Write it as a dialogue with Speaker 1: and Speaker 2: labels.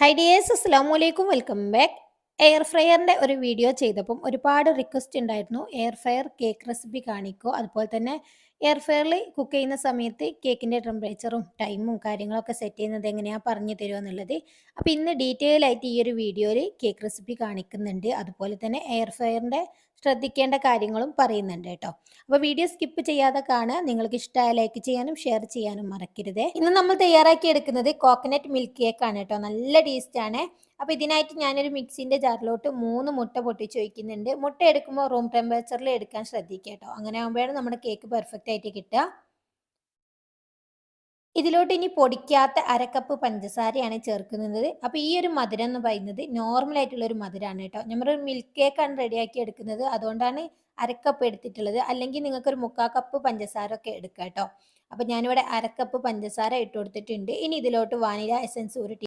Speaker 1: Hi dears അസ്സലാമു അലൈക്കും welcome back. Air ഫ്രയറിൻ്റെ ഒരു വീഡിയോ ചെയ്തപ്പം ഒരുപാട് റിക്വസ്റ്റ് ഉണ്ടായിരുന്നു. എയർ ഫ്രയർ കേക്ക് റെസിപ്പി കാണിക്കോ, അതുപോലെ തന്നെ എയർ ഫ്രയറിൽ കുക്ക് ചെയ്യുന്ന സമയത്ത് കേക്കിൻ്റെ ടെമ്പറേച്ചറും ടൈമും കാര്യങ്ങളൊക്കെ സെറ്റ് ചെയ്യുന്നത് എങ്ങനെയാണ് പറഞ്ഞു തരുമോ എന്നുള്ളത്. അപ്പോൾ ഇന്ന് ഡീറ്റെയിൽ ആയിട്ട് ഈ ഒരു വീഡിയോയിൽ കേക്ക് റെസിപ്പി കാണിക്കുന്നുണ്ട്, അതുപോലെ തന്നെ എയർ ഫ്രയറിൻ്റെ ശ്രദ്ധിക്കേണ്ട കാര്യങ്ങളും പറയുന്നുണ്ട് കേട്ടോ. അപ്പോൾ വീഡിയോ സ്കിപ്പ് ചെയ്യാതെ കാണുക. നിങ്ങൾക്ക് ഇഷ്ടമായ ലൈക്ക് ചെയ്യാനും ഷെയർ ചെയ്യാനും മറക്കരുത്. ഇന്ന് നമ്മൾ തയ്യാറാക്കി എടുക്കുന്നത് കോക്കനട്ട് മിൽക്ക് കേക്ക് ആണ് കേട്ടോ. നല്ല ടേസ്റ്റ് ആണ്. അപ്പോൾ ഇതിനായിട്ട് ഞാനൊരു മിക്സിൻ്റെ ജാറിലോട്ട് 3 മുട്ട പൊട്ടിച്ച് വയ്ക്കുന്നുണ്ട്. മുട്ട എടുക്കുമ്പോൾ റൂം ടെമ്പറേച്ചറിൽ എടുക്കാൻ ശ്രദ്ധിക്കുക കേട്ടോ. അങ്ങനെ ആകുമ്പോഴാണ് നമ്മുടെ കേക്ക് പെർഫെക്റ്റ് ആയിട്ട് കിട്ടുക. ഇതിലോട്ട് ഇനി പൊടിക്കാത്ത അരക്കപ്പ് പഞ്ചസാരയാണ് ചേർക്കുന്നത്. അപ്പോൾ ഈ ഒരു മധുരം എന്ന് പറയുന്നത് നോർമൽ ആയിട്ടുള്ള ഒരു മധുരമാണ് കേട്ടോ. നമ്മൾ മിൽക്ക് കേക്കാണ് റെഡിയാക്കി എടുക്കുന്നത്, അതുകൊണ്ടാണ് അരക്കപ്പ് എടുത്തിട്ടുള്ളത്. അല്ലെങ്കിൽ നിങ്ങൾക്കൊരു 3/4 കപ്പ് പഞ്ചസാര ഒക്കെ എടുക്കാം കേട്ടോ. അപ്പോൾ ഞാനിവിടെ അരക്കപ്പ് പഞ്ചസാര ഇട്ട് കൊടുത്തിട്ടുണ്ട്. ഇനി ഇതിലോട്ട് വാനില എസൻസ് ഒരു